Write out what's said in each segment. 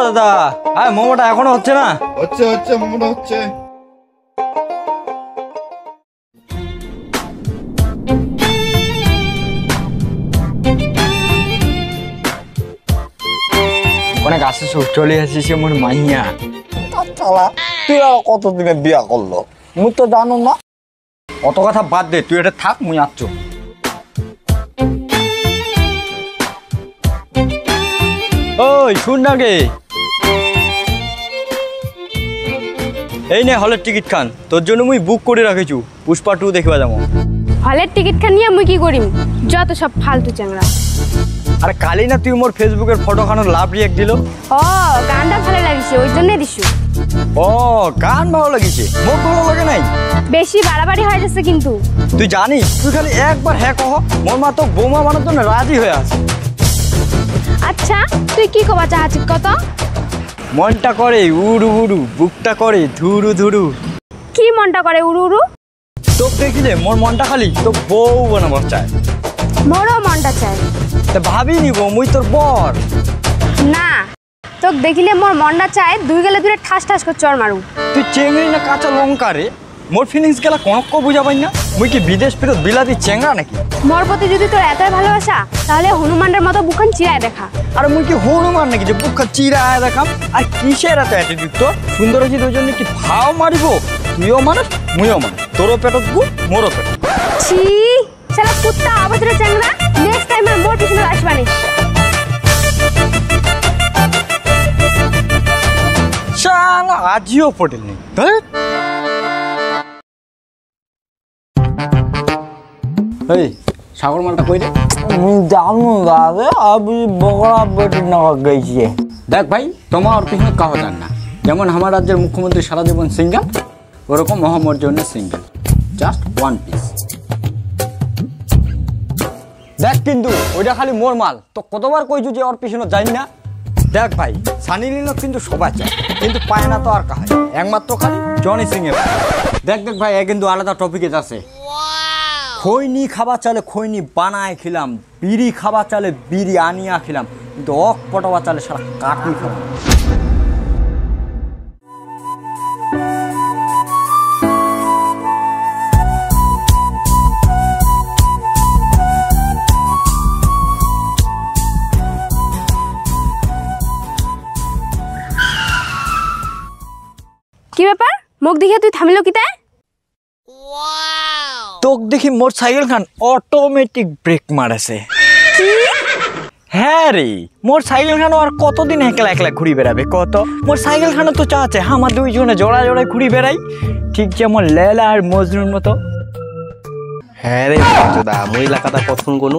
দাদা মোমোটা এখনো হচ্ছে না? হচ্ছে মোমোটা হচ্ছে। অনেক আসিস চলে আসিস মোর মাইয়া। তুই আর কতদিনে বিয়া করলো মুই তো জানো না। অত কথা বাদ দে, তুই এটা থাক, মুই আসছো। ওই শুন না গে, এই নে হলের টিকিট খান, তোর জন্য মুই বুক করে রাখেছু পুষ্পা 2 দেখবা যাবো। হলের টিকিট খান নিয়ে মুই কি করিম? যত সব ফালতু চ্যাংড়া। আরে কালি না তুই মোর ফেসবুকের ফটো খানো লাভ রিয়েক্ট দিল। ও গানটা ভালো লাগিছে ওই জন্য দিছু। ও গান ভালো লাগিছে, মোর ভালো লাগে নাই। বেশি বাড়াবাড়ি হয়ে যাচ্ছে কিন্তু। তুই জানিস তুই খালি একবার হ্যাঁ কহ, মোর মা তো বোমা বানার জন্য রাজি হয়ে আছে। আচ্ছা তুই কি কবা চাচ্ছিস কত? মনটা করে উড়ু উড়ু, বুকটা করে ধুরু ধুরু। কি মনটা করে উড়ু উড়ু? তোকে দেখিলে মোর মনটা খালি তো বউ বানাবার চায়। মোরও মনটা চায়। তা ভাবি নিব মুই তোর বর। না তোকে দেখিলে মোর মনটা চায় দুই গেলে দূরে ঠাস ঠাস করে চড় মারু। তুই চেংড়ি না কাঁচা লঙ্কা রে? মোর ফিলিংস গেলা কনক বুঝা পাই না। মুই কি বিদেশ ফেরত বিলাতি চেংড়া নাকি? মোর প্রতি যদি তোর এতই ভালোবাসা তাহলে হনুমানের মতো বুখান চিরায় দেখা। আরে মুই কি হনুমান নাকি যে বুকটা চিরায় দেখাম? আর কিসের এত অ্যাটিটিউড তোর? সুন্দর হয়েছি দুজন কি ভাও মারিব? তুইও মানুষ মুইও মানুষ, তোরও পেটত গু মোরও পেট। ছি শালা কুত্তা অভদ্র চ্যাংড়া, নেক্সট টাইম আর মোর পিছনে আসবানি। শালা আজিও পটেল নেই। এই সাগর মালটা কই রে? জানো দাদা আমি বগড়া বেটি না গেছি। দেখ ভাই, তোমার পিছনে কাহ জান না। যেমন আমার রাজ্যের মুখ্যমন্ত্রী সারা জীবন সিঙ্গেল, ওরকম মোহাম্মদ জন্য সিঙ্গেল, জাস্ট ওয়ান পিস। দেখ কিন্তু ওইটা খালি মোর মাল, তো কতবার কইছু যে ওর পিছনে যাই না। দেখ ভাই, সানি লিওন কিন্তু সবাই চায়, কিন্তু পায় না তো আর কাহাই, একমাত্র খালি জনি সিং এর। দেখ দেখ ভাই, এ কিন্তু আলাদা টপিকে যাচ্ছে। খৈনি খাবার চালে খৈনি বানায় খেলাম, বিড়ি খাবার চালে বিড়ি আনিয়া খেলাম, কিন্তু অক পটাবা চালে সারা কাটনি খালাম। কি ব্যাপার মুখ দেখে তুই থামিল কি তাই? তোক দেখি মোর সাইকেল খান অটোমেটিক ব্রেক মারেছে। হ্যাঁ রে, মোর সাইকেল খানো আর কতদিন একলা একলা ঘুরি বেড়াবে কত? মোর সাইকেল খানো তো চাচ্ছে আমার দুইজনে জোড়া জোড়ায় ঘুরি বেড়াই, ঠিক যেমন লেলা আর মজনুর মতো। হ্যাঁ রে দা, মুই এলাকাটা কখন কোনো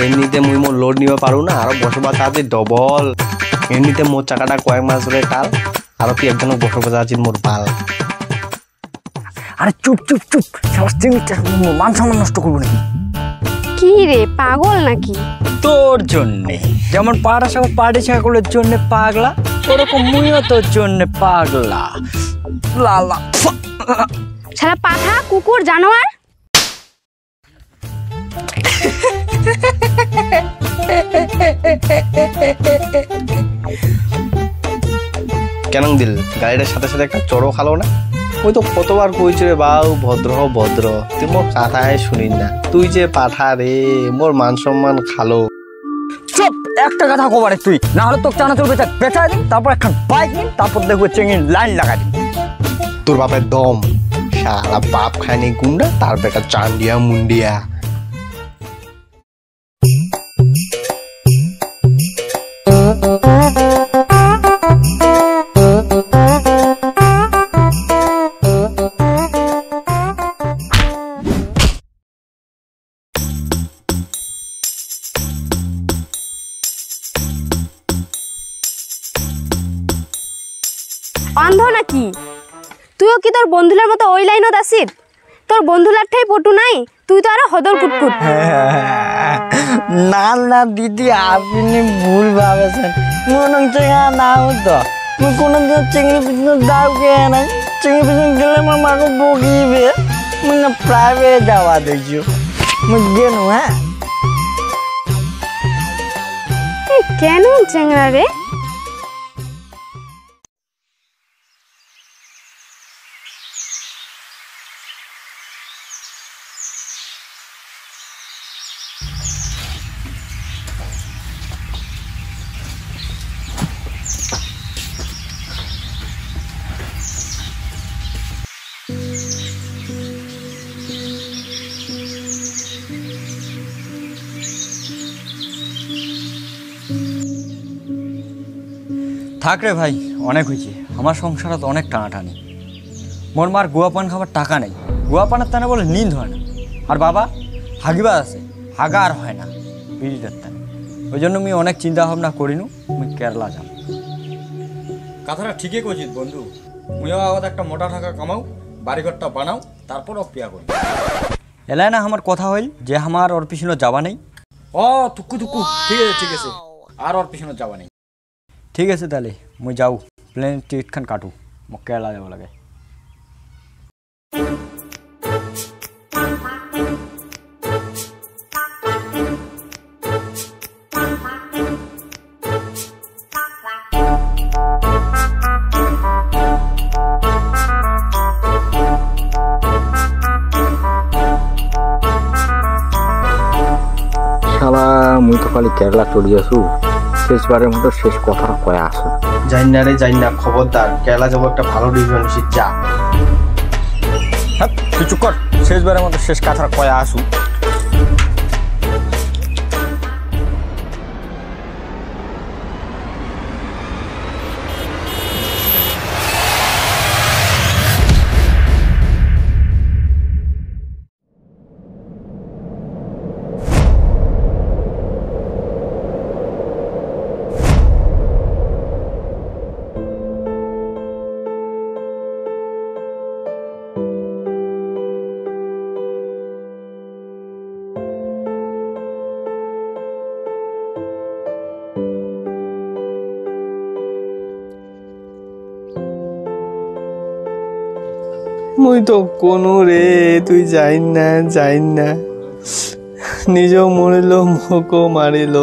এমনিতে মুই মোর লোড নিব পারু না, আর বসবা চার্জ ডবল। এমনিতে মোর চাকাটা কয়েক মাস ধরে টাল, আর তুই একজনক বসবা চার্জ মোর পাল। আরে চুপ চুপ চুপ, মান সম্মান নষ্ট করবো নাকি? কি রে পাগল নাকি? তোর জন্যে যেমন পাড়া সব পাড়ি ছাগলের জন্য পাগলা, ওরকম মুইও তোর জন্য পাগলা। লালা শালা পাঠা কুকুর জানোয়ার। কেন দিল গাড়িটার সাথে সাথে একটা চড়ো খালো না? ওই তো কতবার কইছে রে বাউ ভদ্র ভদ্র, তুই মোর কথাই শুনি না। তুই যে পাঠা রে, মোর মান সম্মান খালো। চুপ, একটা কথা কবারে তুই, না হলে তোর চানাচুর বেচাই দিন, তারপর একটা বাইক নিন, তারপর দেখবো চেঙ্গির লাইন লাগাই দিন। তোর বাপের দম, শালা বাপ খায়নি গুন্ডা, তার বেটা চান্ডিয়া মুন্ডিয়া। অন্ধ নাকি তুইও? কি তোর বন্ধুলার মতো ওই লাইনত আসিস? তোর বন্ধুলার ঠাই পটু নাই, তুই তো আরো হদর কুটকুট। না না দিদি, আপনি ভুল ভাবেছেন। মনে হচ্ছে না হতো মুই কোনোদিন চিংড়ি পিছনে দাও কে নাই। চিংড়ি পিছনে গেলে আমার মাকে বকিবে। মুই না প্রাইভেট যাওয়া দেখছো মুই গেল। হ্যাঁ কেন চেংড়া রে? থাক রে ভাই, অনেক হয়েছে। আমার সংসারে তো অনেক টানাটানি। মোর মার গুয়া পান খাবার টাকা নেই, গুয়া পানের টানে বলে নিন্দ হয় না। আর বাবা হাগিবা আছে, হাগা আর হয় না বিড়িটার টানে। ওই জন্য আমি অনেক চিন্তা ভাবনা করিনু আমি কেরালা যাব। কথাটা ঠিকই কইছিস বন্ধু, মুইও আবার একটা মোটা টাকা কামাও, বাড়িঘরটা বানাও, তারপরও বিয়া করি। এলাই না আমার কথা হইল যে আমার ওর পিছনে যাবা নেই। ও টুকু টুকু, ঠিক আছে ঠিক আছে, আর ওর পিছনে যাবা নেই। ঠিক আছে তাহলে মুই যাও, প্লেন টিকিটখান কাটু, মোক কেরালা যাব লাগে। শালা মুই তো খালি কেরালা চলে আসু, শেষবারের মতো শেষ কথাটা কয়ে আসু। যাই না রে, যাই না, খবরদার। কেরালা যাবো, একটা ভালো ডিসিশন নিছি, যা। হ্যাঁ তুই চুপ কর, শেষবারের মতো শেষ কথাটা কয়ে আসু। মুই তো কোনো রে, তুই যাই না, যাই না, নিজেও মরিল, মুখও মারিল।